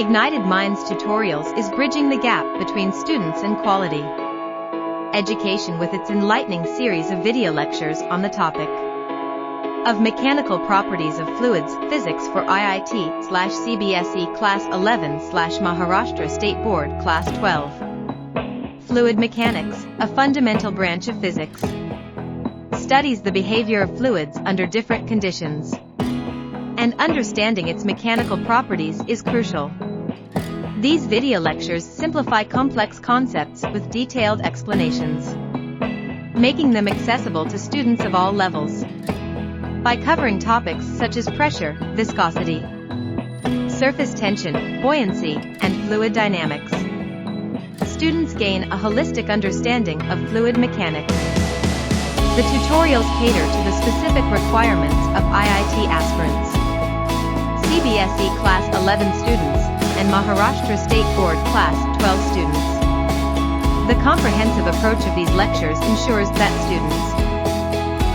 Ignited Minds Tutorials is bridging the gap between students and quality education with its enlightening series of video lectures on the topic of mechanical properties of fluids physics for IIT/CBSE Class 11/Maharashtra State Board Class 12. Fluid mechanics, a fundamental branch of physics, studies the behavior of fluids under different conditions, and understanding its mechanical properties is crucial. These video lectures simplify complex concepts with detailed explanations, making them accessible to students of all levels. By covering topics such as pressure, viscosity, surface tension, buoyancy, and fluid dynamics, students gain a holistic understanding of fluid mechanics. The tutorials cater to the specific requirements of IIT aspirants, CBSE Class 11 students, and Maharashtra State Board Class 12 students. The comprehensive approach of these lectures ensures that students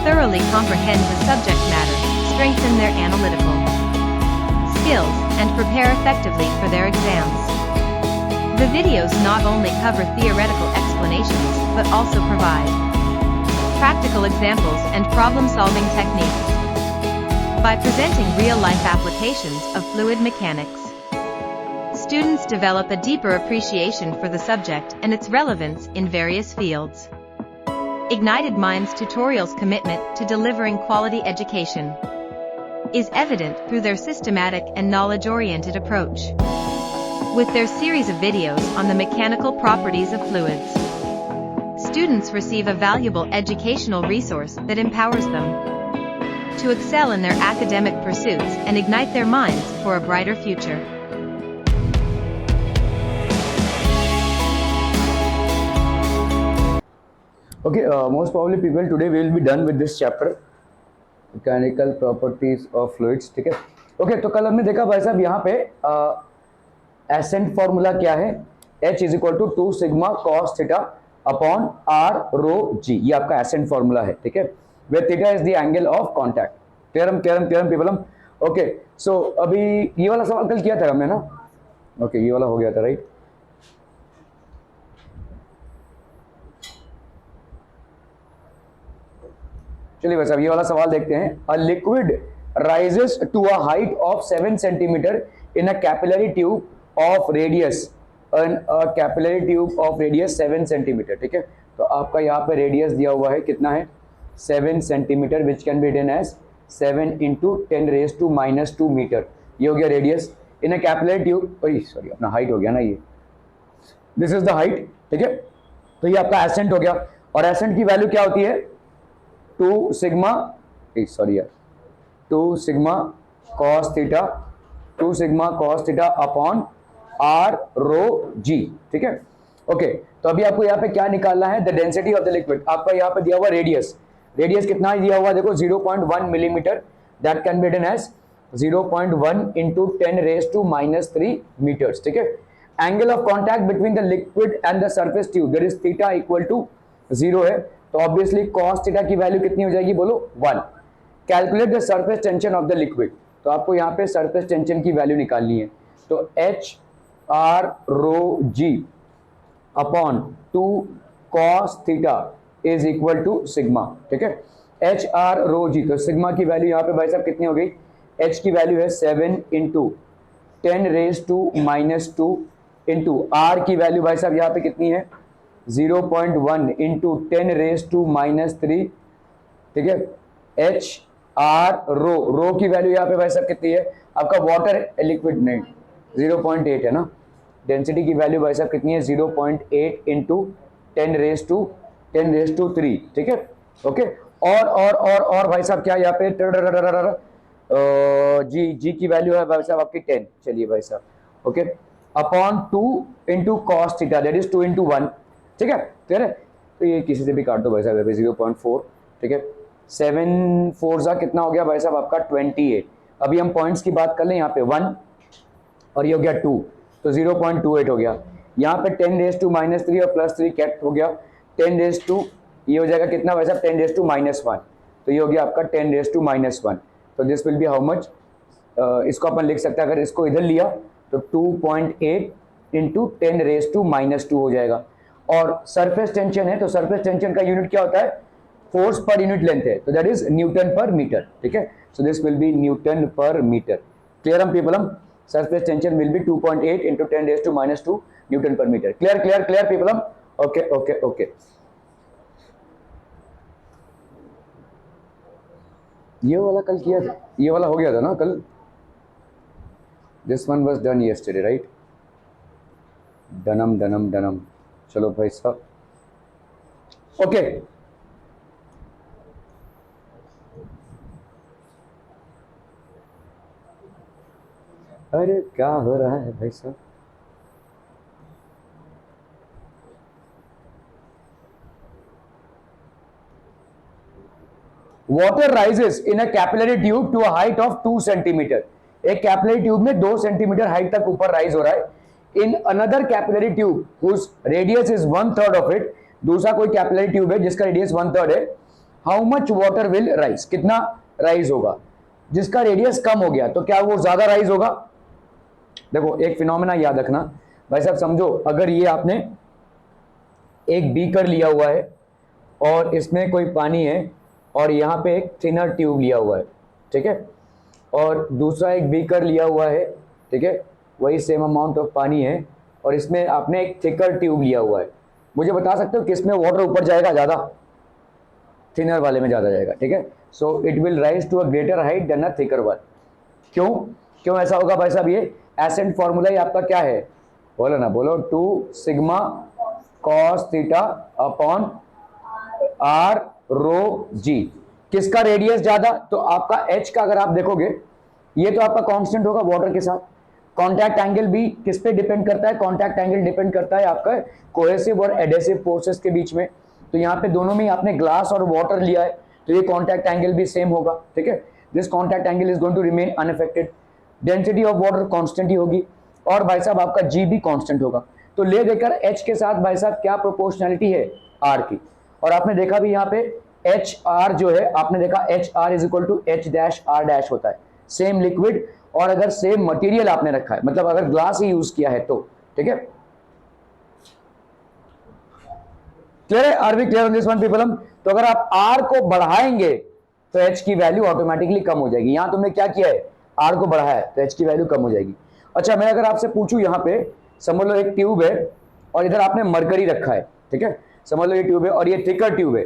thoroughly comprehend the subject matter, strengthen their analytical skills, and prepare effectively for their exams. The videos not only cover theoretical explanations, but also provide practical examples and problem-solving techniques. By presenting real-life applications of fluid mechanics, students develop a deeper appreciation for the subject and its relevance in various fields. Ignited Minds Tutorials' commitment to delivering quality education is evident through their systematic and knowledge-oriented approach. With their series of videos on the mechanical properties of fluids, students receive a valuable educational resource that empowers them to excel in their academic pursuits and ignite their minds for a brighter future. Okay, most probably people today we will be done with this chapter, mechanical properties of fluids. ठीक है. Okay, तो कल हमने देखा भाई साहब यहाँ पे एसेंट फॉर्मूला क्या है, H is equal to 2 sigma cos theta upon R rho G. ये आपका एसेंट फॉर्मूला है. ठीक है, where theta is the angle of contact. Clear पीपलम. ओके, सो अभी ये वाला सवाल कल किया था हमने ना. ओके, ये वाला हो गया था राइट. चलिए बस अब ये वाला सवाल देखते हैं. A liquid rises to a height of 7 centimetre in a capillary tube of radius 7 centimetre. ठीक है, तो आपका यहाँ पे रेडियस दिया हुआ है कितना है 7 centimetre, which can be written as 7 into 10⁻⁻² metre. ये हो गया radius in a capillary tube. Sorry, अपना हाइट हो गया ना, ये दिस इज द हाइट. ठीक है, तो ये आपका एसेंट हो गया. और एसेंट की वैल्यू क्या होती है 2 sigma cos theta upon R rho G. ठीक है. ओके, तो अभी आपको यहाँ पे क्या निकालना है, the density of the liquid. आपका यहाँ पे दिया हुआ रेडियस कितना दिया हुआ देखो 0.1 millimetre. That can be written as 0.1 into 10⁻³ metres. ठीक है. Angle of contact between the liquid and the surface tube that is theta equal to 0 है, तो ऑब्वियसली cos थीटा की वैल्यू कितनी हो जाएगी बोलो 1. Calculate the surface tension of the liquid. तो आपको यहाँ पे सरफेस टेंशन की वैल्यू निकालनी है. तो H R rho G upon 2 cos theta is equal to sigma. ठीक है, H R रो G. तो सिग्मा की वैल्यू यहाँ पे भाई साहब कितनी हो गई, H की वैल्यू है 7 इंटू 10⁻² इंटू R की वैल्यू भाई साहब यहाँ पे कितनी है 0.1 इंटू 10⁻⁻3. ठीक है, H R रो की वैल्यू यहाँ पे भाई साहब कितनी है, आपका वाटर लिक्विड नहीं 0.8 है ना. डेंसिटी की वैल्यू भाई साहब कितनी है 0.8 इंटू 10⁻³ ठीक है. ओके, और भाई साहब क्या यहाँ पे जी की वैल्यू है भाई साहब आपकी 10. चलिए भाई साहब, okay, upon 2 into cos theta that is 2 into 1. ठीक है, क्लियर है. तो ये किसी से भी काट दो भाई साहब 0.4. ठीक है, 7 4 कितना हो गया भाई साहब आपका 28. अभी हम पॉइंट्स की बात कर लें, यहाँ पे 1 और ये हो गया 2, तो 0.28 हो गया. यहाँ पे 10⁻³ और +3 कैट हो गया 10⁻, ये हो जाएगा कितना भाई साहब 10⁻⁻1. तो ये हो गया आपका 10⁻⁻1. तो this will be how much, इसको अपन लिख सकते हैं, अगर इसको इधर लिया तो 2.8 इंटू 10⁻⁻² हो जाएगा। और सरफेस टेंशन है तो सरफेस टेंशन का यूनिट क्या होता है, फोर्स पर यूनिट लेंथ है, तो that is newton per metre, ठीक है। So this will be newton per metre. Clear हम पीपल, हम surface tension will be 2.8 into 10⁻⁻² newton per metre. Clear clear clear people, हम ओके ओके ओके। ये वाला कल किया था, ये वाला हो गया था ना कल, this one was done yesterday right. डनम डनम डनम, चलो भाई साहब ओके। अरे क्या हो रहा है भाई साहब, water rises in a capillary tube to a height of 2 centimetre. एक कैपिलरी ट्यूब में 2 सेंटीमीटर हाइट तक ऊपर राइज हो रहा है। In another capillary tube whose radius is 1/3 of it, दूसरा कोई कैपिलरी ट्यूब है जिसका रेडियस 1/3 है। How much water will rise, कितना राइज होगा। जिसका रेडियस कम हो गया तो क्या वो ज्यादा राइज होगा। देखो एक फिनोमेना याद रखना भाई साहब, समझो अगर ये आपने एक बीकर लिया हुआ है और इसमें कोई पानी है और यहाँ पे एक थिनर ट्यूब लिया हुआ है, ठीक है, और दूसरा एक बीकर लिया हुआ है, ठीक है, वही सेम अमाउंट ऑफ पानी है और इसमें आपने एक थिकर ट्यूब लिया हुआ है। मुझे बता सकते हो किसमें वाटर ऊपर जाएगा ज्यादा, थिनर वाले में ज्यादा जाएगा, ठीक है। So it will rise to a greater height than a thicker one. क्यों क्यों ऐसा होगा भाई साहब, ये एसेंट फॉर्मूला ही आपका क्या है, बोलो ना बोलो, 2 sigma cos theta upon R rho G. किसका रेडियस ज्यादा, तो आपका एच का अगर आप देखोगे ये तो आपका कांस्टेंट होगा वाटर के साथ। कांटेक्ट एंगल भी किस पे डिपेंड करता है, कांटेक्ट एंगल डिपेंड करता है आपका कोहेसिव और एडेसिव फोर्सेस के बीच में। तो यहाँ पे दोनों में आपने ग्लास और वाटर लिया है तो ये कांटेक्ट एंगल भी सेम होगा, ठीक है। This contact angle is going to remain unaffected. Density of water constant ही होगी और भाई साहब आपका जी भी कांस्टेंट होगा। तो ले देकर एच के साथ भाई साहब क्या प्रोपोर्शनलिटी है, आर की। और आपने देखा भी यहाँ पे एच आर जो है, आपने देखा H R is equal to H dash R dash होता है, सेम लिक्विड और अगर सेम मटेरियल आपने रखा है, मतलब अगर ग्लास ही यूज किया है तो, ठीक है। क्लियर है, are we clear on this one people हम। तो अगर आप आर को बढ़ाएंगे तो एच की वैल्यू ऑटोमेटिकली कम हो जाएगी। यहां तुमने क्या किया है, आर को बढ़ाया है तो एच की वैल्यू कम हो जाएगी। अच्छा मैं अगर आपसे पूछूं, यहां पे समझ लो एक ट्यूब है और इधर आपने मरकरी रखा है, ठीक है, समझ लो ये ट्यूब है और ये थिकर ट्यूब है,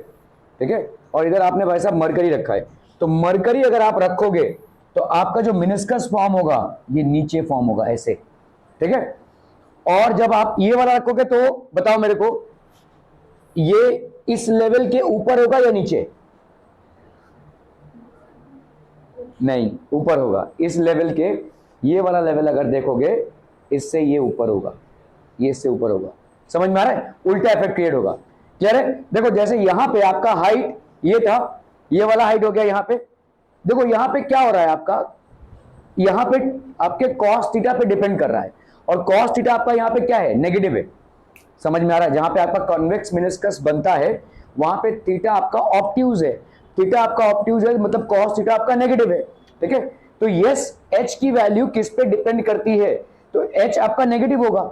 ठीक है, और इधर आपने भाई साहब मरकरी रखा है। तो मरकरी अगर आप रखोगे तो आपका जो मिनिस्कस फॉर्म होगा ये नीचे फॉर्म होगा ऐसे, ठीक है। और जब आप ये वाला रखोगे तो बताओ मेरे को, ये इस लेवल के ऊपर होगा या नीचे, नहीं ऊपर होगा। इस लेवल के, ये वाला लेवल अगर देखोगे इससे ये ऊपर होगा, ये इससे ऊपर होगा, समझ में आ रहा है, उल्टा इफेक्ट क्रिएट होगा। क्लियर है। देखो जैसे यहां पे आपका हाइट ये था, ये वाला हाइट हो गया यहां पे, देखो यहां पे क्या हो रहा है आपका, यहां पे आपके कॉस थीटा पे डिपेंड कर रहा है और कॉस थीटा आपका यहां पे क्या है, नेगेटिव है, समझ में आ रहा है। जहां पे आपका कॉन्वेक्स मिनिस्कस बनता है वहां पे थीटा आपका ऑब्ट्यूज है, थीटा आपका ऑब्ट्यूज है मतलब कॉस थीटा आपका नेगेटिव है, ठीक है। तो यस एच की वैल्यू किस पे डिपेंड करती है, तो एच आपका नेगेटिव होगा।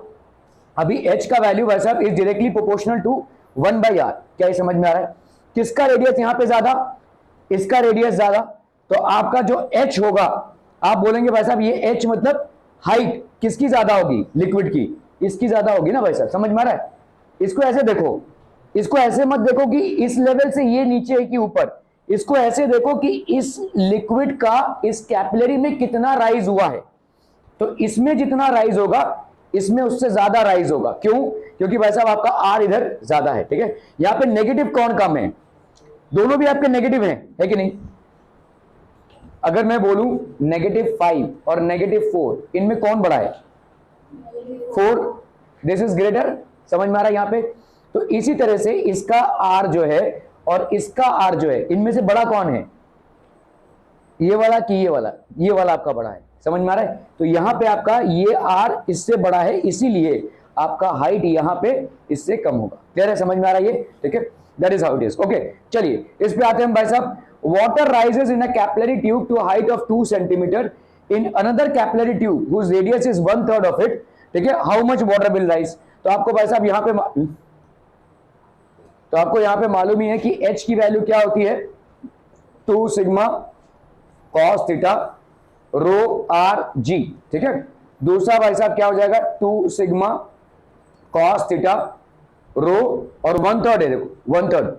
अभी एच का वैल्यू भाई साहब is directly proportional to 1/r। क्या ये समझ में आ रहा है। किसका रेडियस यहां पे ज्यादा, इसका रेडियस ज्यादा, तो आपका जो एच होगा आप बोलेंगे भाई साहब ये एच मतलब हाइट किसकी ज्यादा होगी, लिक्विड की, इसकी ज्यादा होगी ना भाई साहब, समझ में आ रहा है। इसको ऐसे देखो, इसको ऐसे मत देखो कि इस लेवल से ये नीचे है कि ऊपर, इसको ऐसे देखो कि इस लिक्विड का इस कैपिलरी में कितना राइज हुआ है, तो इसमें जितना राइज होगा इसमें उससे ज्यादा राइज होगा। क्यों, क्योंकि भाई साहब आपका आर इधर ज्यादा है, ठीक है। यहां पे नेगेटिव कौन कम है, दोनों भी आपके नेगेटिव हैं, है कि नहीं। अगर मैं बोलूं -5 और -4 इनमें कौन बड़ा है, 4, दिस इज ग्रेटर, समझ में आ रहा है यहां पे। तो इसी तरह से इसका आर जो है और इसका आर जो है, इनमें से बड़ा कौन है, ये वाला कि ये वाला, ये वाला आपका बड़ा है, समझ में आ रहा है। तो यहां पे आपका ये आर इससे बड़ा है, इसीलिए आपका हाइट यहां पे इससे कम होगा। क्लियर है, समझ में आ रहा है ये, ठीक है, that is how it is. Okay चलिए इस पे आते हैं भाई साहब। Water rises in a capillary tube to height of 2 centimetre in another capillary tube whose radius is 1/3 of it, ठीक है, how much water will rise. तो आपको भाई साहब यहाँ पे तो आपको यहां पे मालूम ही है कि h की वैल्यू क्या होती है, 2 sigma cos theta rho R जी, ठीक है। दूसरा भाई साहब क्या हो जाएगा, 2 सिग्मा कॉस थीटा रो और 1/3 है, देखो 1/3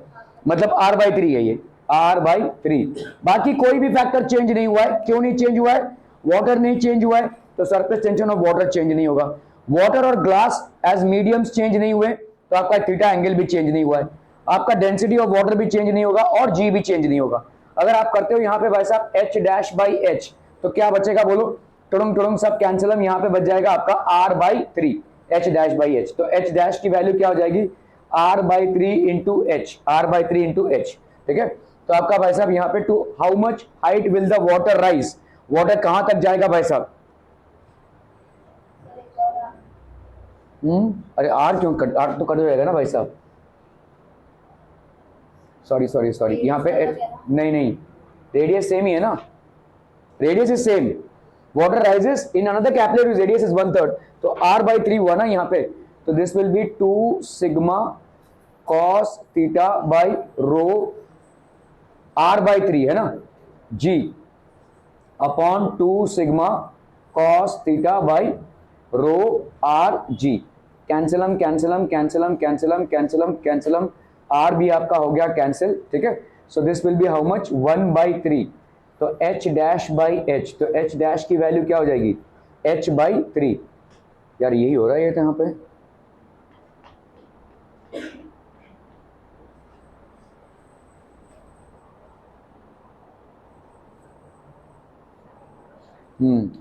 मतलब r/3 है, ये r/3। बाकी कोई भी फैक्टर चेंज नहीं हुआ है। क्यों नहीं चेंज हुआ है, वाटर नहीं चेंज हुआ है, तो surface tension of water change नहीं होगा। वाटर और ग्लास एज मीडियम्स चेंज नहीं हुए, तो आपका थीटा एंगल भी चेंज नहीं हुआ है, आपका डेंसिटी ऑफ वाटर भी चेंज नहीं होगा और जी भी चेंज नहीं होगा। अगर आप करते हो यहाँ पे भाई साहब h'/h, तो क्या बचेगा बोलो, टुडुंग टुडुंग सब कैंसिलम, यहाँ पे बच जाएगा आपका r/3 h'/h। तो h' की वैल्यू क्या हो जाएगी, r/3 into H, r/3 into H, ठीक है। तो आपका भाई साहब यहाँ पे to how much height will the water rise, water कहां तक जाएगा भाई साहब, अरे आर क्यों कट, आर तो कट जाएगा ना भाई साहब, सॉरी यहाँ पे नहीं रेडियस सेम ही है ना, radius is same, water rises in another capillary radius is 1/3, तो r/3 हुआ ना यहाँ पे, तो this will be 2 sigma cos theta by rho r/3 है ना G upon 2 sigma cos theta by rho R G. कैंसिलम कैंसिलम कैंसिलम कैंसिलम कैंसिलम कैंसिलम, आर भी आपका हो गया कैंसिल, ठीक है। So this will be how much, 1/3, तो h'/h, तो h' की वैल्यू क्या हो जाएगी, h/3। यार यही हो रहा है ये तो यहाँ पे,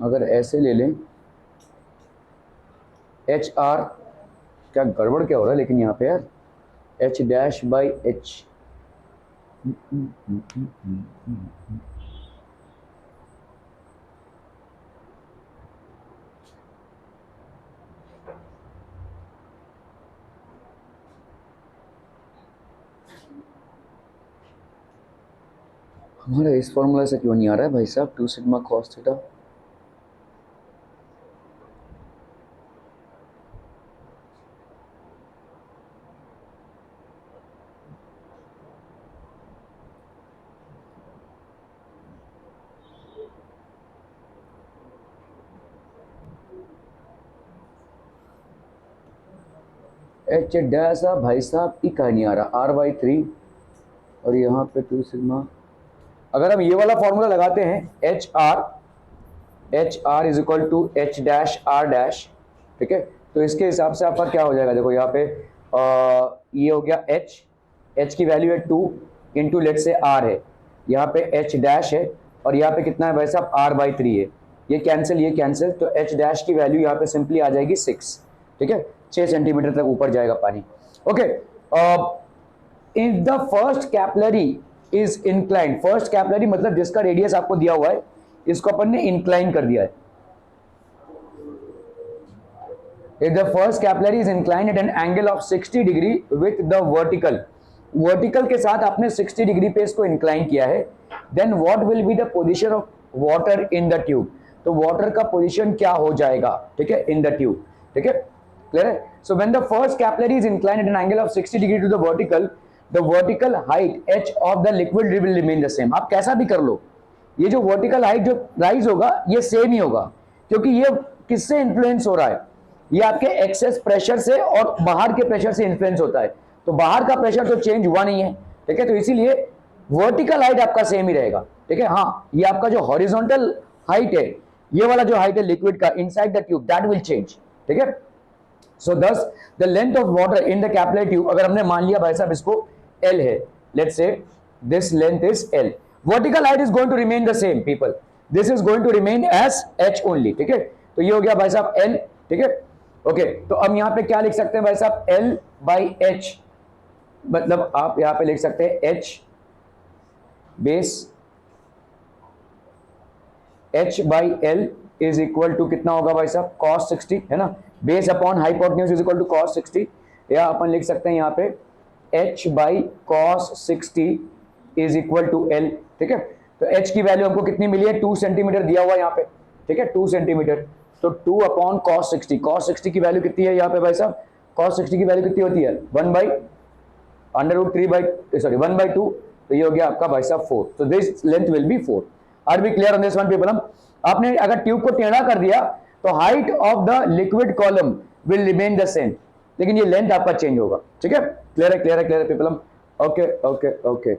अगर ऐसे ले लें एच आर, क्या गड़बड़ क्या हो रहा है लेकिन यहाँ पे यार, h'/h, हमारा इस फॉर्मूला से क्यों नहीं आ रहा है भाई साहब, 2 सिग्मा कॉस थीटा, h' भाई साहब ई कहा नहीं आ रहा, r/3 और यहाँ पे 2 सिग्मा। अगर हम ये वाला फॉर्मूला लगाते हैं H R is equal to h'/r', ठीक है, तो इसके हिसाब से आपका क्या हो जाएगा, देखो यहाँ पे ये हो गया h की वैल्यू है 2 इंटू लेट से r है, यहाँ पे h' है और यहाँ पे कितना है भाई साहब r/3 है, ये कैंसिल, तो h' की वैल्यू यहाँ पे सिंपली आ जाएगी 6, ठीक है, 6 सेंटीमीटर तक ऊपर जाएगा पानी। Okay, in the first capillary is incline, first capillary मतलब जिसका रेडियस आपको दिया हुआ है, इसको अपन ने इंक्लाइन कर दिया है। If the first capillary is inclined at an angle of 60 degree with the vertical के साथ आपने 60 डिग्री पे इसको इंक्लाइन किया है, then what will be the position of water in the tube, तो वाटर का पोजीशन क्या हो जाएगा, ठीक है, in the tube, ठीक है, क्लियर है। So when the first capillary is inclined at an angle of 60 degree to the vertical height h of the liquid will remain the same। आप कैसा भी कर लो, ये जो वर्टिकल हाइट जो राइज होगा ये सेम ही होगा, क्योंकि ये किससे इन्फ्लुएंस हो रहा है, ये आपके एक्सेस प्रेशर से और बाहर के प्रेशर से इन्फ्लुएंस होता है, तो बाहर का प्रेशर तो चेंज हुआ नहीं है, ठीक है, तो इसीलिए वर्टिकल हाइट आपका सेम ही रहेगा, ठीक है। हाँ, ये आपका जो हॉरिजॉन्टल हाइट है, ये वाला जो हाइट है लिक्विड का inside the tube, that will change, ठीक है। सो दस the length of water in the capillary tube, अगर हमने मान लिया भाई साहब इसको L है, let's say this length is L, vertical height is going to remain the same people, this is going to remain as h only, ठीक है, तो ये हो गया भाई साहब L, ठीक है। ओके, तो अब यहाँ पे क्या लिख सकते हैं भाई साहब, L/h, मतलब आप यहाँ पे लिख सकते हैं h base h/L is equal to कितना होगा भाई साहब, cos 60 है ना, base upon hypotenuse is equal to cos 60, या अपन लिख सकते हैं यहाँ पे h/cos 60 is equal to L, ठीक है। तो h की वैल्यू हमको कितनी मिली है, 2 सेंटीमीटर दिया हुआ यहाँ पे, ठीक है 2 सेंटीमीटर, तो 2 अपॉन cos 60, cos 60 की वैल्यू कितनी है यहाँ पे भाई साहब, cos 60 की वैल्यू कितनी होती है 1/2, तो ये हो गया आपका भाई साहब 4, तो this length will be 4। Are be clear on this one people? आपने अगर ट्यूब को टेढ़ा कर दिया तो height of the liquid column will remain the same, लेकिन ये लेंथ आपका चेंज होगा, ठीक है? क्लियर है, क्लियर है, क्लियर है people? Okay okay okay.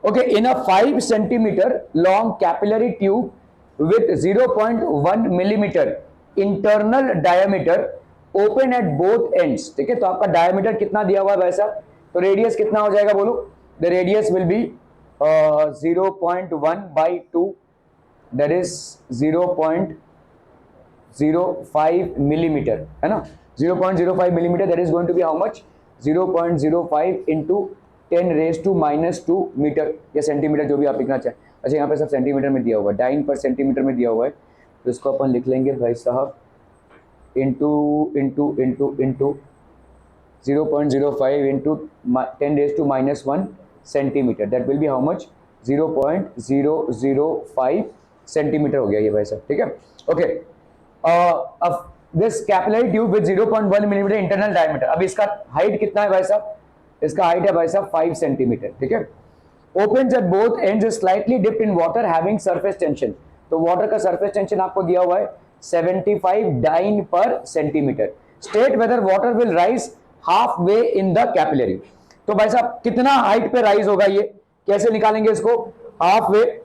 Okay, in a 5 centimeter long capillary tube with 0.1 millimeter internal diameter open at both ends, ठीक है? तो आपका diameter कितना दिया हुआ है भाई साहब, तो रेडियस कितना हो जाएगा बोलो? The radius will be 0.1/2, that is 0.05 millimeter, है ना? 0.05 millimeter, that is going to be how much? 0.05 into 10⁻⁻² metre या सेंटीमीटर, जो भी आप लिखना चाहें। अच्छा, यहाँ पे सब सेंटीमीटर में दिया हुआ है, डाइन पर सेंटीमीटर में दिया हुआ है, तो इसको अपन लिख लेंगे भाई साहब into 0.05 into 10⁻⁻1 centimetre, that will be how much? 0.005 centimetre हो गया ये भाई साहब, ठीक है? ओके, अब this capillary tube with 0.1 millimetre internal diameter, अब इसका हाइट कितना है भाई साहब? इसका हाइट है भाई साहब 5 सेंटीमीटर, ठीक है? Opens at both ends slightly dipped in water having surface tension, तो वाटर का सरफेस टेंशन आपको दिया हुआ है 75 डाइन पर centimetre. State whether water will rise half way in the capillary, तो भाई साहब कितना हाइट पे राइज होगा, ये कैसे निकालेंगे इसको? Half way,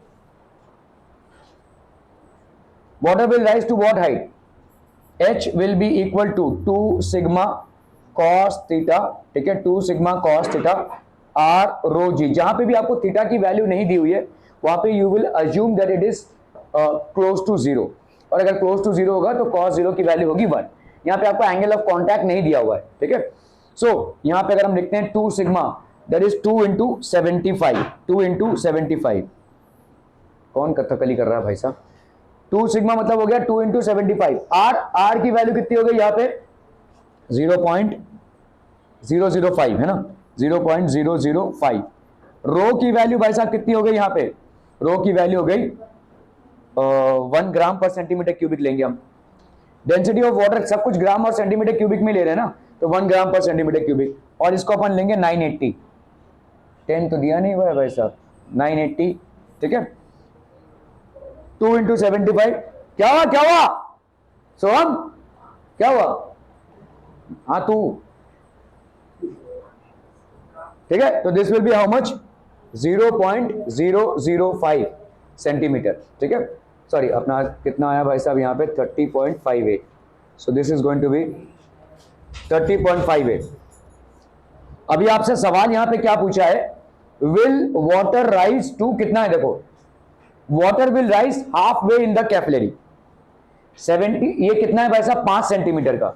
water will rise to what height? h will be equal to 2 sigma cos theta, ठीक है? 2 sigma cos theta r rho g। जहां पे भी आपको थीटा की वैल्यू नहीं दी हुई है वहां पे you will assume that it is close to 0, और अगर क्लोज टू 0 होगा तो cos 0 की वैल्यू होगी 1। यहाँ पे आपको एंगल ऑफ कॉन्टैक्ट नहीं दिया हुआ है, ठीक है? सो यहाँ पे अगर हम लिखते हैं 2 सिग्मा, दैट इज 2 इंटू 75, कौन कथकली कर रहा है भाई साहब? 2 सिग्मा मतलब हो गया 2 इंटू 75, r की वैल्यू कितनी हो गई यहाँ पे? 0.005 है ना, 0.005। रो की वैल्यू भाई साहब कितनी हो गई यहाँ पे? रो की वैल्यू हो गई 1 ग्राम पर सेंटीमीटर क्यूबिक लेंगे हम। डेंसिटी ऑफ वाटर सब कुछ ग्राम और सेंटीमीटर क्यूबिक में ले रहे हैं ना, तो 1 ग्राम पर सेंटीमीटर क्यूबिक, और इसको अपन लेंगे 980, 10 तो दिया नहीं हुआ है भाई साहब, 980, ठीक है? 2 इंटू 75, क्या हुआ सोहम, क्या हुआ? हाँ तू, ठीक है? तो this will be how much? 0.005 centimetre, ठीक है? सॉरी, अपना कितना आया भाई साहब यहाँ पे? 30.58, so this is going to be 30.58। अभी आपसे सवाल यहाँ पे क्या पूछा है? विल वाटर राइज टू कितना है? देखो, water will rise half way in the capillary 70, ये कितना है भाई साहब? 5 सेंटीमीटर का,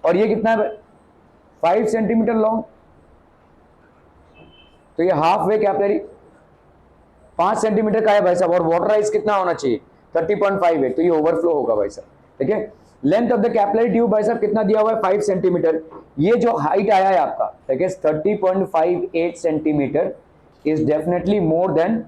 और ये कितना है? 5 सेंटीमीटर लॉन्ग, तो ये हाफ वे कैपिलरी 5 सेंटीमीटर का है भाई साहब, और वाटर राइज कितना होना चाहिए? 30.58, तो ये ओवरफ्लो होगा भाई साहब, ठीक है? Length of the capillary tube भाई साहब कितना दिया हुआ है? 5 सेंटीमीटर। ये जो हाइट आया है आपका, ठीक है, 30.58 centimetre is definitely more than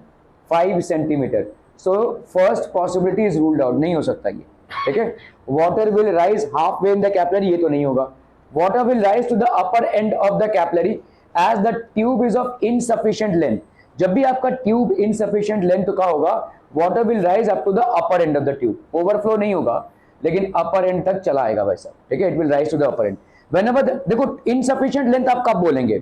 5 centimetre, so first possibility is ruled out, नहीं हो सकता ये, ठीक है? Water will rise half way in the capillary, ये तो नहीं होगा। Water will rise to the upper end of the capillary as the tube is of insufficient length, जब भी आपका ट्यूब इनसफिशिएंट लेंथ का होगा water will rise up to the upper end of the tube, overflow नहीं होगा लेकिन अपर and तक चला आएगा भाई साहब, ठीक है? It will rise to the upper end. Whenever देखो, इनसफिशिएंट लेंथ आप कब बोलेंगे?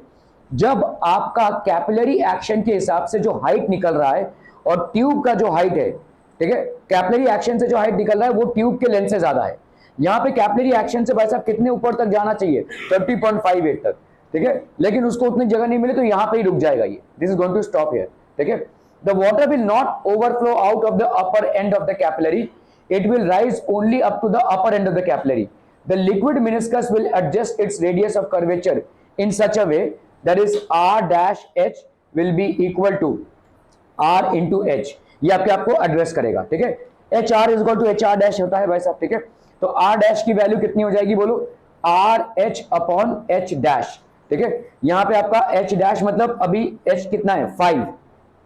जब आपका कैपिलरी एक्शन के हिसाब से जो हाइट निकल रहा है और ट्यूब का जो हाइट है, ठीक है, कैपिलरी एक्शन से जो हाइट निकल रहा है वो ट्यूब के लेंथ से ज्यादा है। यहाँ पे कैपिलरी एक्शन से भाई साहब कितने ऊपर तक जाना चाहिए? 30.58 तक, ठीक है? लेकिन उसको उतनी जगह नहीं मिली तो यहाँ पे ही रुक जाएगा ये, this is going to stop here, ठीक है? The water will not overflow out of the upper end of the capillary, it will rise only up to the upper end of the capillary. The liquid meniscus will adjust its radius of curvature in such a way that is r-h will be equal to r into h, ये आपको address करेगा, ठीक है? HR is equal to HR dash होता है भाई साहब, ठीक है? तो R डैश की वैल्यू कितनी हो जाएगी बोलो? R H upon H dash, ठीक है। यहां पे आपका एच डैश मतलब अभी एच कितना है 5,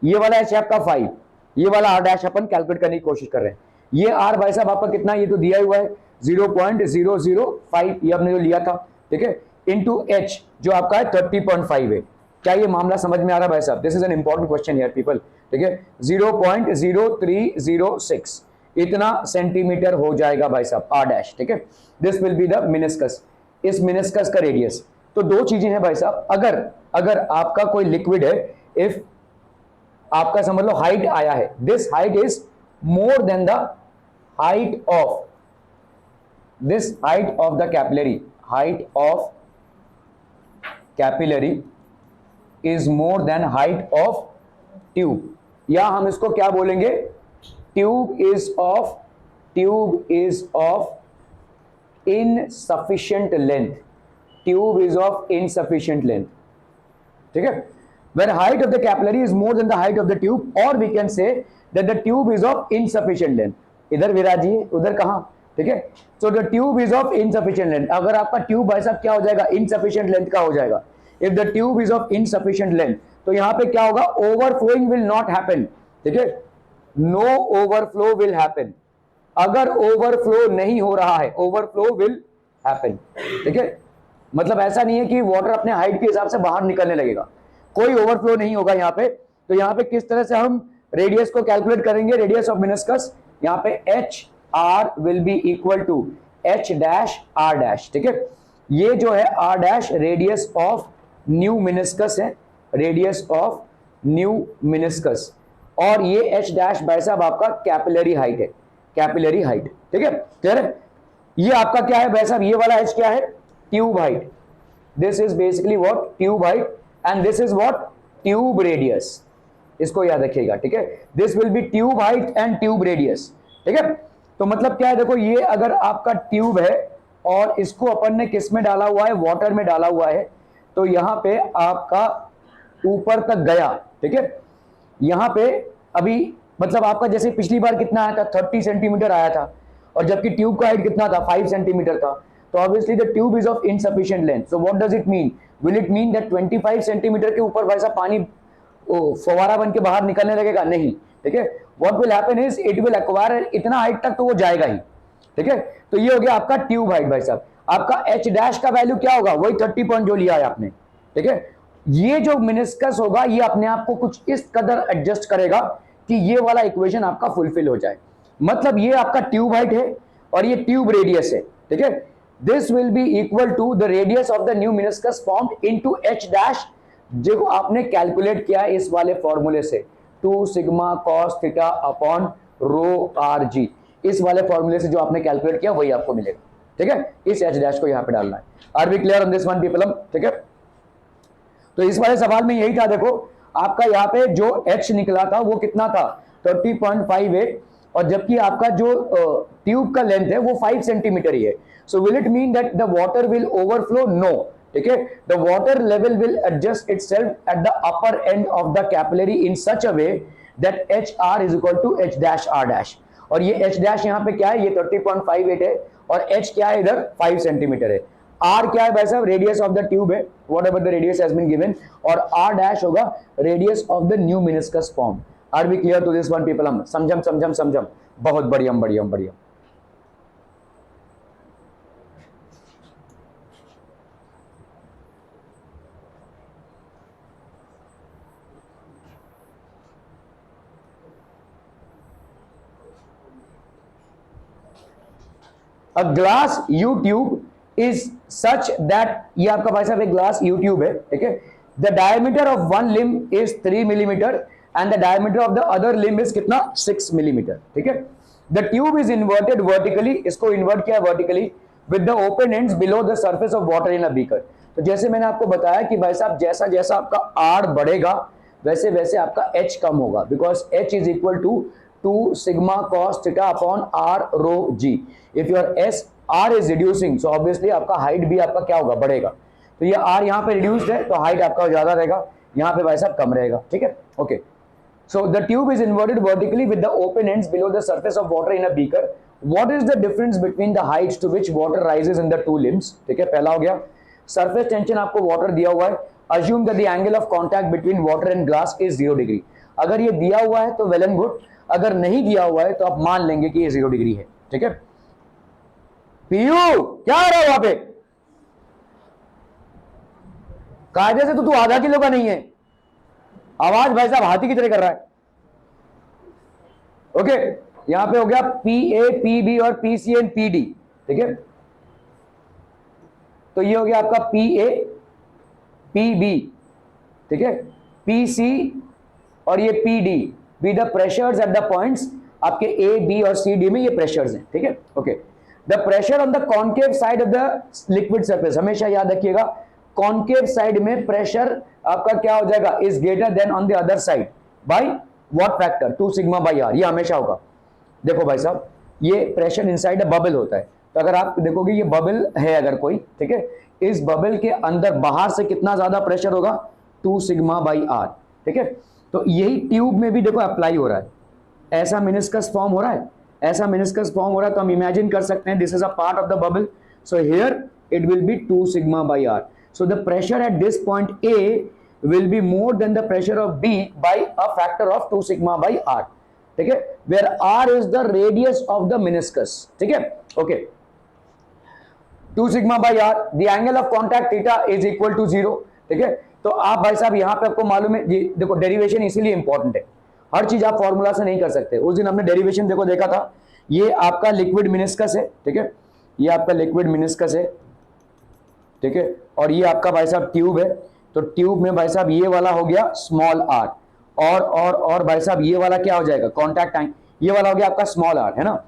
ये वाला एच है आपका 5, ये वाला आर डैश अपन कैलकुलेट करने की कोशिश कर रहे हैं। ये आर भाई साहब आपका कितना है, ये तो दिया हुआ है 0.005, ये आपने जो लिया था, ठीक है, इंटू एच जो आपका है 30.5 है। क्या ये मामला समझ में आ रहा है भाई साहब? This is an important question here people, ठीक है। 0.0306 इतना सेंटीमीटर हो जाएगा भाई साहब आर डैश, ठीक है। This will be the meniscus, इस मिनिस्कस का रेडियस। तो दो चीजें हैं भाई साहब, अगर आपका कोई लिक्विड है, इफ आपका समझ लो हाइट आया है, this height is more than the height of this height of the capillary, height of capillary is more then height of tube, या हम इसको क्या बोलेंगे, tube is of insufficient length, tube is of insufficient length, ठीक है। when height of the capillary is more than the height of the tube, or we can say that the tube is of insufficient length, इधर विराजी है उधर कहां, ठीक है। so the tube is of insufficient length, अगर आपका tube भाई साहब क्या हो जाएगा, insufficient length का हो जाएगा। if the tube is of insufficient length, तो यहां पे क्या होगा, overflowing will not happen, ठीक है, no overflow will happen। अगर ओवरफ्लो नहीं हो रहा है, ओवरफ्लो विल हैपन, ठीक है। मतलब ऐसा नहीं है कि वाटर अपने हाइट के हिसाब से बाहर निकलने लगेगा, कोई ओवरफ्लो नहीं होगा यहाँ पे। तो यहाँ पे किस तरह से हम रेडियस को कैलकुलेट करेंगे, रेडियस ऑफ मिनिस्कस, यहाँ पे H R will be equal to H dash R dash, ठीक है। ये जो है R dash radius of new meniscus है, रेडियस ऑफ न्यू मिनिस्कस, और ये एच डैश भाई साहब आपका कैपिलरी हाइट है, कैपिलरी हाइट, ठीक है, क्लियर है। ये आपका क्या है भाई साहब, ये वाला एच क्या है, tube height, this is basically what, tube height, and this is what, tube radius, इसको याद रखिएगा, ठीक है। This will B tube height and tube radius, ठीक है। तो मतलब क्या है, देखो ये अगर आपका ट्यूब है और इसको अपन ने किस में डाला हुआ है, वाटर में डाला हुआ है, तो यहां पे आपका ऊपर तक गया, ठीक है। यहां पे अभी मतलब आपका जैसे पिछली बार कितना आया था, 30 सेंटीमीटर आया था, और जबकि ट्यूब का हाइट कितना था, 5 सेंटीमीटर था। तो obviously the tube is of insufficient length, so what does it mean, will it mean that 25 centimetre के ऊपर वैसा पानी फवारा बन के बाहर निकलने लगेगा, नहीं, ठीक है। What will happen is it will acquire, इतना हाइट तक तो वो जाएगा ही, ठीक है। तो ये हो गया आपका ट्यूब हाइट भाई साहब। आपका एच डैश का वैल्यू क्या होगा, वही 30 पॉइंट जो लिया है आपने, ठीक है। ये जो मिनिस्कस होगा ये अपने आप को कुछ इस कदर एडजस्ट करेगा कि ये वाला इक्वेशन आपका फुलफिल हो जाए। मतलब ये आपका ट्यूब हाइट है और ये ट्यूब रेडियस है, ठीक है। This will be equal to the radius of the new meniscus formed into H dash, जो आपने कैलकुलेट किया इस वाले फॉर्मूले से, 2 sigma cos theta upon rho R G, इस वाले फॉर्मूले से जो आपने कैलकुलेट किया वही आपको मिलेगा, ठीक है। इस एच डैश को यहां पे डालना है। Are we clear on this one people, ठीक है। तो इस वाले सवाल में यही था, देखो आपका यहाँ पे जो h निकला था वो कितना था, 30.58, और जबकि आपका जो ट्यूब का लेंथ है वो 5 सेंटीमीटर ही है। So will it mean that the water will overflow, no, ठीक है। The water level will adjust itself at the upper end of the capillary in such a way that H R is equal to H dash R dash, और ये H dash यहाँ पे क्या है, ये 30.58 है, और एच क्या है इधर 5 सेंटीमीटर है। आर क्या है भाई साहब, रेडियस ऑफ द ट्यूब है, whatever the radius has been given, और आर डैश होगा radius of the new meniscus form. Are we clear to this one people, हम समझम, बहुत बढ़िया। A glass U tube is such that, ये आपका भाई साहब एक ग्लास U tube है, ठीक है। The diameter of one limb is 3 millimeter and the diameter of the other limb is कितना, 6 millimeter, ठीक है। The tube is inverted vertically, इसको invert किया vertically with the open ends below the surface of water in a beaker। तो जैसे मैंने आपको बताया कि भाई साहब जैसा जैसा आपका R बढ़ेगा वैसे वैसे आपका H कम होगा, because H is equal to 2 sigma cos theta upon R rho G। If your R is reducing, so obviously आपका हाइट भी आपका क्या होगा, बढ़ेगा। तो ये R यहाँ पे रिड्यूस्ड है तो हाइट आपका ज्यादा रहेगा, यहाँ पे भाई साहब कम रहेगा, ठीक है, okay. So the tube is inverted vertically with the open ends below the surface of water in a beaker what is the difference between the heights to which water rises in the two limbs, ठीक है, पहला हो गया surface tension आपको water दिया हुआ है, assume that the angle of contact between water and glass is 0 degree. अगर ये दिया हुआ है तो वेल एंड गुड, अगर नहीं दिया हुआ है तो आप मान लेंगे कि ये 0 डिग्री है, ठीक है। पीयू क्या आ रहा है वहां पे, कायदे से तो तू आधा किलो का नहीं है, आवाज भाई साहब हाथी की तरह कर रहा है। ओके, यहां पे हो गया पी ए पी बी और P C and P D, ठीक है। तो ये हो गया आपका पी ए पी बी, ठीक है, पी सी और ये P D be the pressures at the points, आपके ए बी और सी डी में ये प्रेशर्स हैं, ठीक है। Okay, the pressure on the concave side of the liquid surface, हमेशा याद रखिएगा कॉन्केव साइड में प्रेशर आपका क्या हो जाएगा, is greater than on the other side by what factor, 2 sigma by R, ये हमेशा होगा। देखो भाई साहब, ये प्रेशर इनसाइड अ बबल होता है, तो अगर आप देखोगे ये बबल है अगर कोई, ठीक है, इस बबल के अंदर बाहर से कितना ज्यादा प्रेशर होगा, 2 सिग्मा बाई आर, ठीक है। तो यही ट्यूब में भी देखो अप्लाई हो रहा है, ऐसा मिनिस्कस फॉर्म हो रहा है, ऐसा मिनिस्कस फॉर्म हो रहा है, तो हम इमेजिन कर सकते हैं this is a part of the bubble, so here it will be 2 sigma by R, so the pressure at this point A will be more than the pressure of B by a factor of 2 sigma by R, ठीक है, where R is the radius of the meniscus, ठीक है। okay, 2 sigma by R, the angle of contact theta is equal to 0, ठीक है। तो आप भाई साहब यहाँ पे आपको मालूम है, ये देखो डेरिवेशन इसीलिए इंपॉर्टेंट है, हर चीज आप फॉर्मूला से नहीं कर सकते। उस दिन हमने डेरिवेशन देखो देखा था, ये आपका लिक्विड मिनिस्कस है, ठीक है, ये आपका लिक्विड मिनिस्कस है, ठीक है, और ये आपका भाई साहब ट्यूब है, तो ट्यूब में भाई साहब ये वाला हो गया स्मॉल आर, और भाई साहब ये वाला क्या हो जाएगा, कॉन्टैक्ट टाइम, ये वाला हो गया आपका स्मॉल आर, है ना,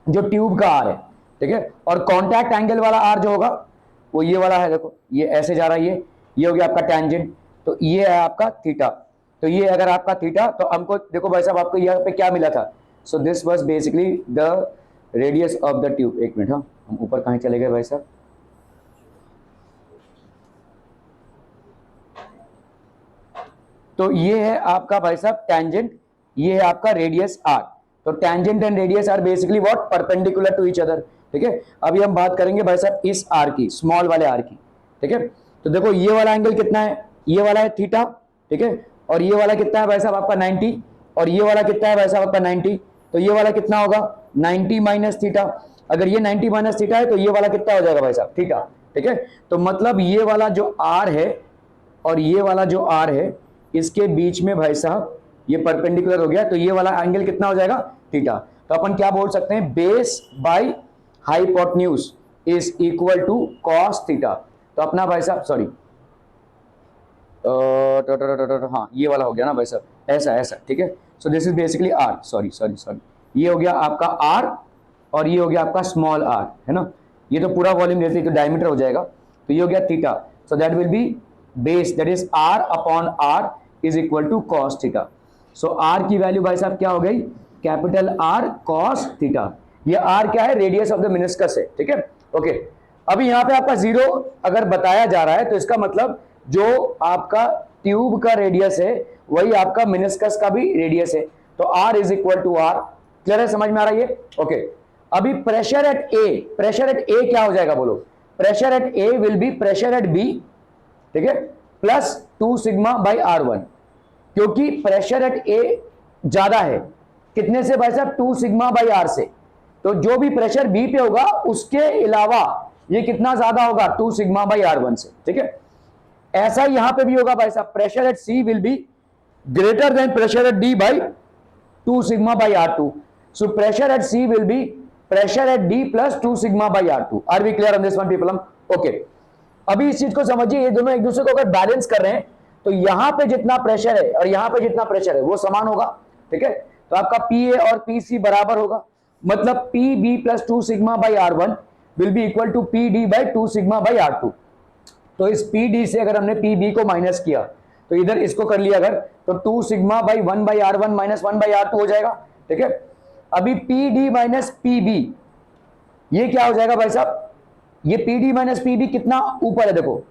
जो ट्यूब का आर है, ठीक है। और कॉन्टैक्ट एंगल वाला आर जो होगा वो ये वाला है, देखो ये ऐसे जा रहा है, ये हो गया आपका टेंजेंट, तो ये है आपका थीटा, तो ये अगर आपका थीटा, तो हमको देखो भाई साहब आपको यहाँ पे क्या मिला था, so this was basically the radius of the tube. एक मिनट, हाँ हम ऊपर कहाँ चले गए भाई साहब, तो ये है आपका भाई साहब टेंजेंट, ये है आपका रेडियस आर, तो tangent and radius are basically what, perpendicular to each other, ठीक है। अभी हम बात करेंगे भाई साहब इस आर की, स्मॉल वाले आर की, ठीक है। तो देखो ये वाला एंगल कितना है, ये वाला है थीटा, ठीक है, और ये वाला कितना है भाई साहब आपका 90, और ये वाला कितना है भाई साहब आपका 90, तो ये वाला कितना होगा 90 माइनस थीटा, अगर ये 90 माइनस थीटा है तो ये वाला कितना हो जाएगा भाई साहब थीटा, ठीक है। तो मतलब ये वाला जो आर है और ये वाला जो आर है, इसके बीच में भाई साहब ये परपेंडिकुलर हो गया, तो ये वाला एंगल कितना हो जाएगा थीटा। तो अपन क्या बोल सकते हैं, base by hypotenuse is equal to cos theta. तो अपना भाई साहब सॉरी हाँ ये वाला हो गया ना भाई साहब, ऐसा ऐसा, ठीक है। So this is basically R, sorry sorry sorry, ये हो गया आपका आर और ये हो गया आपका स्मॉल आर, है ना, ये तो पूरा वॉल्यूम लेते तो डायमीटर हो जाएगा, तो ये हो गया theta, so that will be base, that is R upon R is equal to cos theta. So R की वैल्यू भाई साहब क्या हो गई, कैपिटल आर कॉस थीटा, ये आर क्या है, रेडियस ऑफ द मेनिस्कस है, ठीक है। ओके, अभी यहाँ पे आपका जीरो अगर बताया जा रहा है तो इसका मतलब जो आपका ट्यूब का रेडियस है वही आपका मेनिस्कस का भी रेडियस है, तो R is equal to R. Clear है, समझ में आ रहा है ये? ओके, अभी pressure at A, pressure at A क्या हो जाएगा बोलो, pressure at A will be pressure at B, ठीक है, प्लस 2 सिग्मा बाई R1, क्योंकि प्रेशर एट ए ज्यादा है, कितने से भाई साहब 2 सिग्मा बाई आर से, तो जो भी प्रेशर बी पे होगा उसके अलावा ये कितना ज्यादा होगा 2 सिग्मा बाई R1 से, ठीक है। ऐसा यहां पे भी होगा भाई साहब, pressure at C will be greater than pressure at D by 2 sigma by R2, so pressure at C will be pressure at D plus 2 sigma by R2। Are we clear on this one people? Okay, अभी इस चीज को समझिए, ये दोनों एक दूसरे को अगर बैलेंस कर रहे हैं तो यहां पे जितना प्रेशर है और यहां पे जितना प्रेशर है वो समान होगा, ठीक है। तो आपका पी ए और पी सी बराबर होगा, मतलब P B plus 2 sigma by R1 will be equal to P D by 2 sigma by R2। तो इस पी डी से अगर हमने पी बी को माइनस किया तो इधर इसको कर लिया अगर, तो 2 sigma by 1 by R1 minus 1 by R2 हो जाएगा, ठीक है। अभी P D minus P B ये क्या हो जाएगा भाई साहब, ये P D minus P B कितना ऊपर है देखो,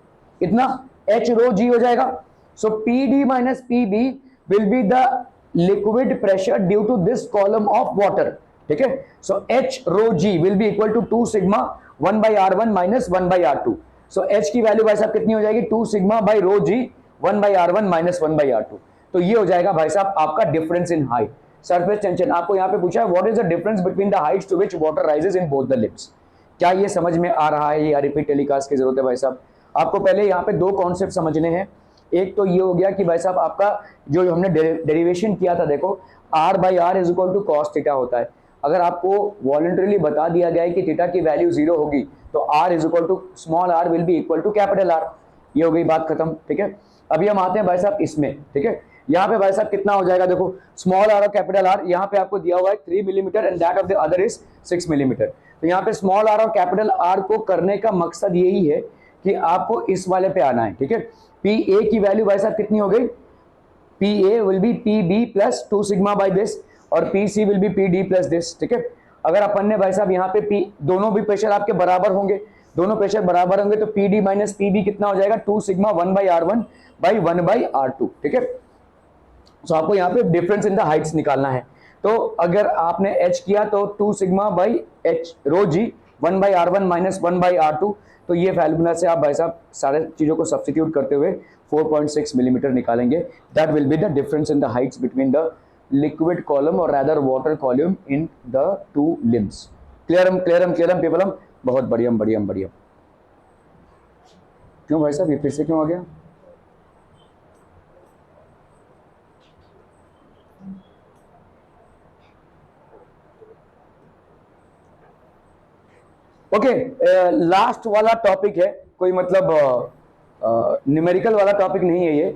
इतना एच रो जी हो जाएगा। So P D minus P B will be the liquid pressure due to this column of water, ठीक है। So H rho G will be equal to 2 sigma 1/r1 minus 1/r2। सो एच की value भाई साहब कितनी हो जाएगी, 2 sigma by rho G 1/r1 minus 1/r2। तो ये हो जाएगा भाई साहब आपका difference in height. Surface tension आपको यहाँ पे पूछा है what is the difference between the heights to which water rises in both the lips. क्या ये समझ में आ रहा है या रिपीट टेलीकास्ट की जरूरत है भाई साहब? आपको पहले यहाँ पे दो कॉन्सेप्ट समझने हैं। एक तो ये हो गया कि भाई साहब आपका जो हमने डेरिवेशन किया था, देखो r by R is equal to cos theta होता है। अगर आपको वॉलंटरीली बता दिया गया है कि थीटा की वैल्यू 0 होगी तो r is equal to small r will be equal to capital R। ये हो गई बात खत्म, ठीक है। अभी हम आते हैं भाई साहब इसमें, ठीक है। यहाँ पे भाई साहब कितना हो जाएगा, देखो स्मॉल r और कैपिटल R यहाँ पे आपको दिया हुआ है 3 millimetre and that of the other is 6 millimetre. तो यहाँ पे स्मॉल r और कैपिटल R को करने का मकसद यही है कि आपको इस वाले पे आना है, ठीक है। पी ए की वैल्यू भाई साहब कितनी हो गई, P A will be P B plus 2 sigma by this और P C will be P D plus this, ठीक है। अगर अपन ने भाई साहब यहाँ पे पी दोनों भी प्रेशर आपके बराबर होंगे, दोनों प्रेशर बराबर होंगे तो P D minus P B कितना हो जाएगा, 2 सिग्मा 1/r1 बाई 1/r2, ठीक है। तो आपको यहाँ पे डिफरेंस इन द हाइट्स निकालना है। तो अगर आपने h किया तो 2 sigma by H rho G 1/r1 minus 1/r2। तो ये फॉर्मूला से आप भाई साहब सारे चीजों को सब्स्टिट्यूट करते हुए 4.6 मिलीमीटर निकालेंगे। That will be the difference in the heights between the liquid column और rather water column in the two limbs. क्लियरम पीपलम, बहुत बढ़िया। क्यों भाई साहब ये फिर से क्यों आ गया? ओके, लास्ट वाला टॉपिक है, कोई मतलब न्यूमेरिकल वाला टॉपिक नहीं है ये,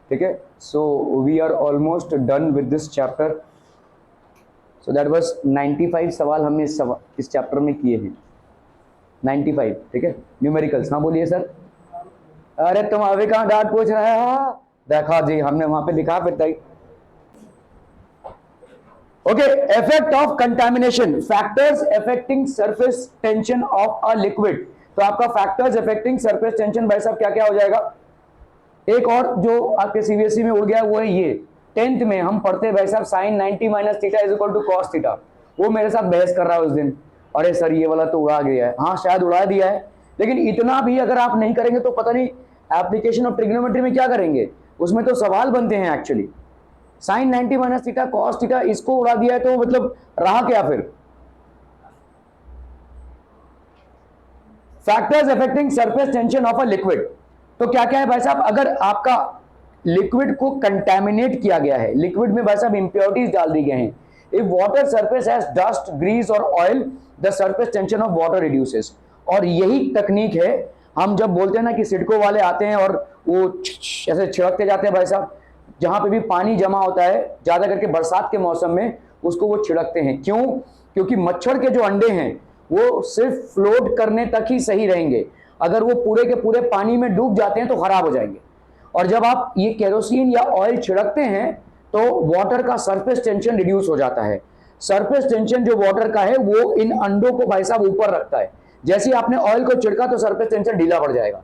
ठीक है। So we are almost done with this chapter. So that was 95 सवाल हमने इस चैप्टर में किए हैं, 95, ठीक है, न्यूमेरिकल्स। हाँ बोलिए सर। अरे तुम अभी कहाँ डांट पूछ रहे हो, देखा जी हमने वहां पे लिखा फिर तक। Okay, effect of contamination, factors affecting surface tension of a liquid। तो आपका factors affecting surface tension भाई साहब क्या क्या हो जाएगा? एक और जो आपके सीबीएसई में उड़ गया वो है ये 10th में हम पढ़ते भाई साहब sin 90 minus theta is equal to cos theta. वो मेरे साथ बहस कर रहा है उस दिन, अरे सर ये वाला तो उड़ा गया है। हाँ शायद उड़ा दिया है, लेकिन इतना भी अगर आप नहीं करेंगे तो पता नहीं एप्लीकेशन ऑफ ट्रिग्नोमेट्री में क्या करेंगे, उसमें तो सवाल बनते हैं actually. Sine 90 minus theta cos theta इसको उड़ा दिया है तो मतलब रहा क्या फिर? Factors affecting surface tension of a liquid. तो क्या क्या है भाई साहब, अगर आपका लिक्विड को कंटेमिनेट किया गया है, लिक्विड में भाई साहब इंप्योरिटीज डाल दी गए हैं, if water surface has dust grease और oil the surface tension of water reduces. और यही तकनीक है, हम जब बोलते हैं ना कि सिडको वाले आते हैं और वो ऐसे छिड़कते जाते हैं भाई साहब, जहां पे भी पानी जमा होता है ज्यादा करके बरसात के मौसम में उसको वो छिड़कते हैं। क्यों? क्योंकि मच्छर के जो अंडे हैं वो सिर्फ फ्लोट करने तक ही सही रहेंगे, अगर वो पूरे के पूरे पानी में डूब जाते हैं तो खराब हो जाएंगे। और जब आप ये केरोसिन या ऑयल छिड़कते हैं तो वाटर का सरफेस टेंशन रिड्यूस हो जाता है। सरफेस टेंशन जो वाटर का है वो इन अंडों को भाई साहब ऊपर रखता है। जैसे ही आपने ऑयल को छिड़का तो सरफेस टेंशन ढीला पड़ जाएगा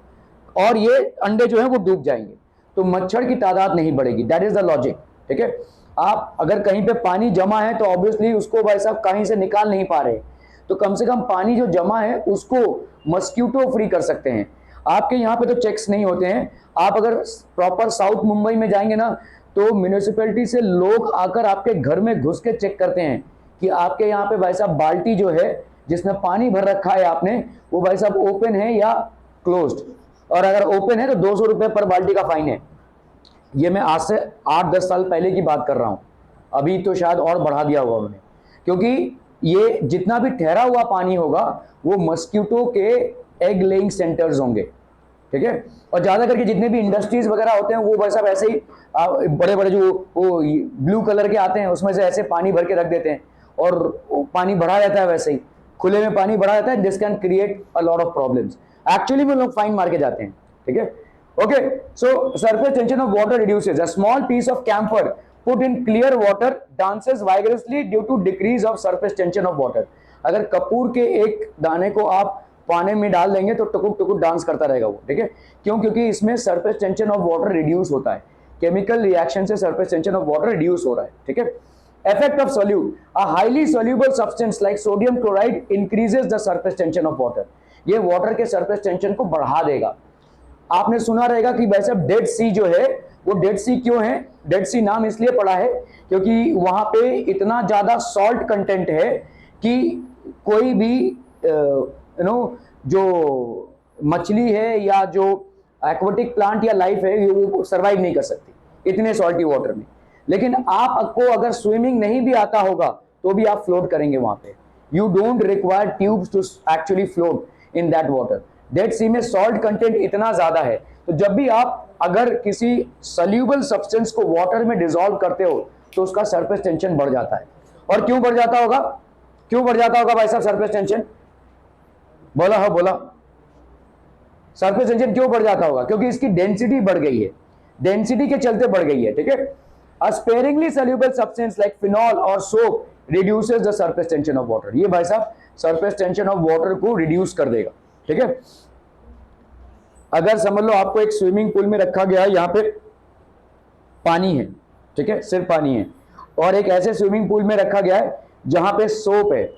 और ये अंडे जो है वो डूब जाएंगे, तो मच्छर की तादाद नहीं बढ़ेगी। दैट इज द लॉजिक, ठीक है। आप अगर कहीं पे पानी जमा है तो ऑब्वियसली उसको भाई साहब कहीं से निकाल नहीं पा रहे, तो कम से कम पानी जो जमा है उसको मस्क्यूटो फ्री कर सकते हैं। आपके यहाँ पे तो चेक्स नहीं होते हैं, आप अगर प्रॉपर साउथ मुंबई में जाएंगे ना तो म्यूनिसिपैलिटी से लोग आकर आपके घर में घुस के चेक करते हैं कि आपके यहाँ पे भाई साहब बाल्टी जो है जिसमें पानी भर रखा है आपने, वो भाई साहब ओपन है या क्लोज्ड, और अगर ओपन है तो 200 रुपए पर बाल्टी का फाइन है। ये मैं आज से 8-10 साल पहले की बात कर रहा हूं, अभी तो शायद और बढ़ा दिया होगा उन्होंने, क्योंकि ये जितना भी ठहरा हुआ पानी होगा वो मस्क्यूटो के एग लेइंग सेंटर्स होंगे, ठीक है। और ज्यादा करके जितने भी इंडस्ट्रीज वगैरह होते हैं वो भाई साहब ऐसे ही बड़े बड़े जो वो ब्लू कलर के आते हैं उसमें से ऐसे पानी भर के रख देते हैं और पानी भरा जाता है, वैसे ही खुले में पानी भरा जाता है। This can create a lot of problems. Actually में लोग फाइन मार के जाते हैं, ठीक है। Okay, so surface tension of water reduces. A small piece of camphor put in clear water dances vigorously due to decrease of surface tension of water. अगर कपूर के एक दाने को आप पानी में डाल देंगे तो टुकुक टुकुक डांस करता रहेगा वो, ठीक है। क्यों? क्योंकि इसमें surface tension of water reduce होता है, केमिकल रिएक्शन से surface tension of water reduce हो रहा है, ठीक है। Effect of solute. A highly soluble substance like sodium chloride increases the surface tension of water. ये वाटर के सरफेस टेंशन को बढ़ा देगा. आपने सुना रहेगा कि वैसे डेड सी जो है वो डेड सी क्यों है? डेड सी नाम इसलिए पड़ा है क्योंकि वहां पे इतना ज्यादा सॉल्ट कंटेंट है कि कोई भी जो मछली है या जो एक्वेटिक प्लांट या लाइफ है वो सरवाइव नहीं कर सकती इतने सॉल्टी वाटर में. लेकिन आपको अगर स्विमिंग नहीं भी आता होगा तो भी आप फ्लोट करेंगे वहां पे. You don't require tubes to actually float in that water. Dead Sea में सॉल्ट कंटेंट इतना ज्यादा है, तो जब भी आप अगर किसी सल्यूबल सब्सटेंस को वाटर में डिसॉल्व करते हो तो उसका सरफेस टेंशन बढ़ जाता है. और क्यों बढ़ जाता होगा? क्यों बढ़ जाता होगा भाई साहब सरफेस टेंशन? बोला हो, बोला. सरफेस टेंशन क्यों बढ़ जाता होगा? क्योंकि इसकी डेंसिटी बढ़ गई है. डेंसिटी के चलते बढ़ गई है. ठीक है. A sparingly soluble substance like phenol or soap reduces the surface tension of water. ये भाई साहब surface tension of water को reduce कर देगा. ठीक है. अगर समझ लो आपको एक स्विमिंग पूल में रखा गया है, यहाँ पे पानी है, ठीक है, सिर्फ पानी है, और एक ऐसे स्विमिंग पूल में रखा गया है जहां पे सोप है.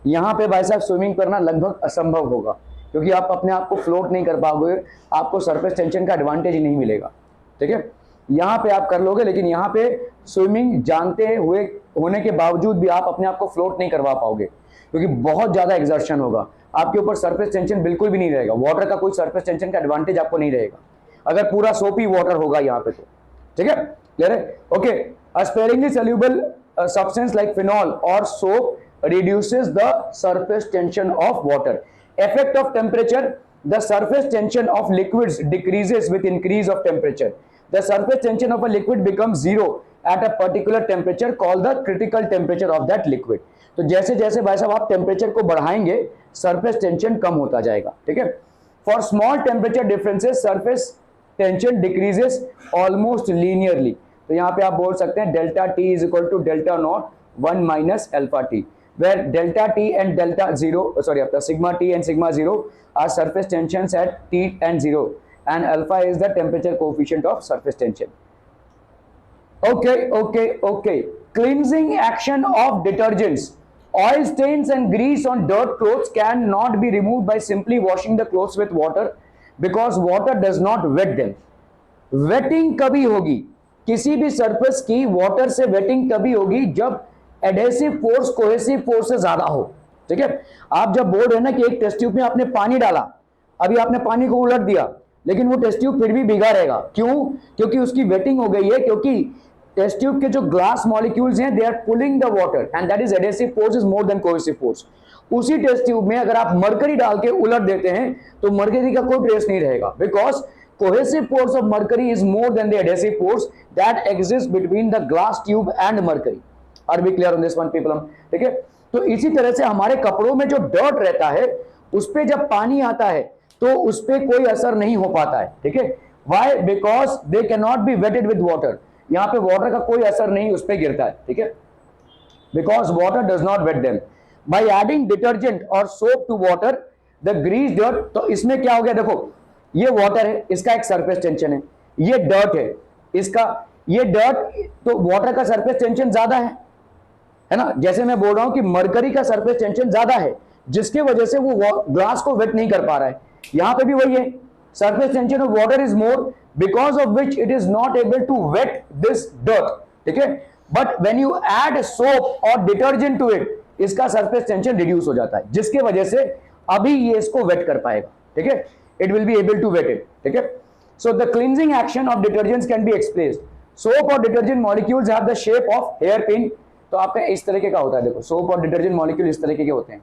यहाँ पे भाई साहब स्विमिंग करना लगभग असंभव होगा क्योंकि आप अपने आप को फ्लोट नहीं कर पाओगे, आपको सरफेस टेंशन का एडवांटेज नहीं मिलेगा. ठीक है. यहाँ पे आप कर लोगे, लेकिन यहाँ पे स्विमिंग जानते हुए होने के बावजूद भी आप अपने आप को फ्लोट नहीं करवा पाओगे क्योंकि बहुत ज्यादा एक्सर्शन होगा. आपके ऊपर सरफेस टेंशन बिल्कुल भी नहीं रहेगा. वाटर का कोई सरफेस टेंशन का एडवांटेज आपको नहीं रहेगा अगर पूरा सोपी वाटर होगा यहाँ पे तो. ठीक है. क्लियर है? Okay. A sparingly soluble substance like phenol और soap reduces the surface tension of water. Effect of temperature. The surface tension of liquids decreases with increase of temperature. The surface tension of a liquid becomes zero at a particular temperature called the critical temperature of that liquid. तो जैसे जैसे भाई साहब आप temperature को बढ़ाएंगे surface tension कम होता जाएगा. ठीक है. For small temperature differences surface tension decreases almost linearly. तो यहाँ पे आप बोल सकते हैं delta T is equal to delta naught 1 minus alpha T, where delta t and delta 0 after sigma t and sigma 0 are surface tensions at t and 0 and alpha is the temperature coefficient of surface tension. Okay. Cleansing action of detergents. Oil stains and grease on dirt clothes cannot be removed by simply washing the clothes with water because water does not wet them. Wetting कभी होगी किसी भी surface की? Water से waiting तभी होगी जब adhesive force cohesive force से ज्यादा हो. ठीक है. आप जब बोल रहे ना कि एक टेस्ट ट्यूब में आपने पानी डाला, अभी आपने पानी को उलट दिया, लेकिन वो टेस्ट ट्यूब फिर भी भीगा रहेगा. क्यों? क्योंकि उसकी वेटिंग हो गई है, क्योंकि टेस्ट ट्यूब के जो ग्लास मॉलिक्यूल्स हैं they are pulling the water and that is adhesive force is more than cohesive force. उसी टेस्ट ट्यूब में अगर आप मरकरी डाल के उलट देते हैं तो मरकरी का कोई ट्रेस नहीं रहेगा because cohesive force of mercury is more than the adhesive force that exist between the glass tube and mercury. Are be clear on this one people? ठीक है. तो इसी तरह से हमारे कपड़ों में जो डर्ट रहता है उस पे जब पानी आता है तो उस पे कोई असर नहीं हो पाता है. ठीक है. Why? Because they can not be wetted with water. यहाँ पे वाटर का कोई असर नहीं उस पे गिरता है. ठीक है. Because water does not wet them. By adding detergent और soap to water the grease dirt. तो इसमें क्या हो गया? देखो ये वाटर है, इसका एक सरफेस टेंशन है, ये डर्ट है, इसका ये डर्ट, तो वाटर का सरफेस टेंशन ज्यादा है ना. जैसे मैं बोल रहा हूं कि मरकरी का सरफेस टेंशन ज्यादा है जिसके वजह से वो ग्लास को वेट नहीं कर पा रहा है. यहां पे भी वही है. Surface tension of water is more because of which it is not able to wet this dirt. ठीक है. But when you add soap और डिटर्जेंट टू इट इसका सरफेस टेंशन रिड्यूस हो जाता है जिसके वजह से अभी ये इसको वेट कर पाएगा. ठीक है. It will be able to wet it. ठीक है. So the cleansing action of detergents can be expressed. Soap और detergent molecules have the shape of hairpin. तो आपका इस तरीके का होता है. देखो सोप और डिटर्जेंट मॉलिक्यूल इस तरीके के होते हैं,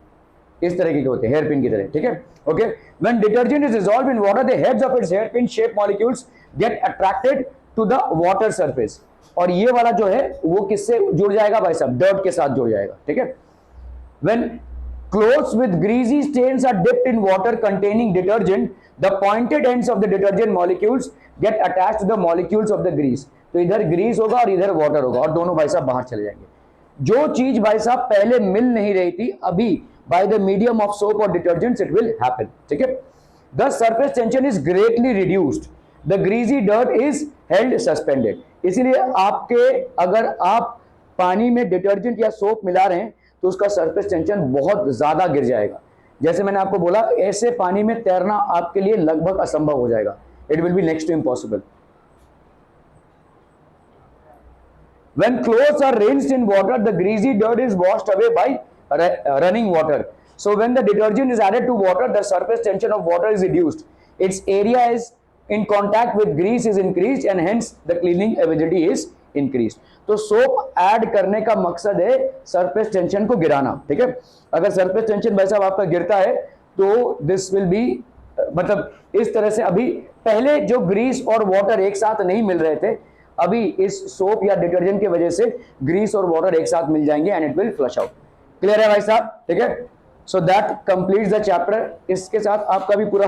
इस तरीके के होते हैं, हेयर पिन की तरह. ठीक है. Okay. When detergent is dissolved in water the heads of its hair pin shape molecules get attracted to the water surface. और ये वाला जो है वो किससे जुड़ जाएगा भाई साहब? डर्ट के साथ जुड़ जाएगा. ठीक है. When clothes with greasy stains are dipped in water containing detergent, the pointed ends of the detergent molecules get attached to the molecules of the grease. तो इधर ग्रीस होगा और इधर वाटर होगा और दोनों भाई साहब बाहर चले जाएंगे. जो चीज भाई साहब पहले मिल नहीं रही थी अभी by the medium of soap or detergents it will happen. ठीक है. The surface tension is greatly reduced. The greasy dirt is held suspended. इसीलिए आपके अगर आप पानी में डिटर्जेंट या सोप मिला रहे हैं तो उसका सरफेस टेंशन बहुत ज्यादा गिर जाएगा। जैसे मैंने आपको बोला, ऐसे पानी में तैरना आपके लिए लगभग असंभव हो जाएगा, it will be next to impossible. When clothes are rinsed in water, the greasy dirt is washed away by running water. So when the detergent is added to water, the surface tension of water is reduced. Its area is in contact with grease is increased and hence the cleaning ability is increased. तो soap add करने का मकसद है surface tension को गिराना, ठीक है। अगर सरफेस टेंशन भाई साहब आपका गिरता है तो दिस विल बी, मतलब इस तरह से, अभी पहले जो ग्रीस और वाटर एक साथ नहीं मिल रहे थे, अभी इस सोप या डिटर्जेंट की वजह से ग्रीस और वाटर एक साथ मिल जाएंगे and it will flush out. Clear है भाई साहब, ठीक है। So that completes the chapter. इसके साथ आपका भी पूरा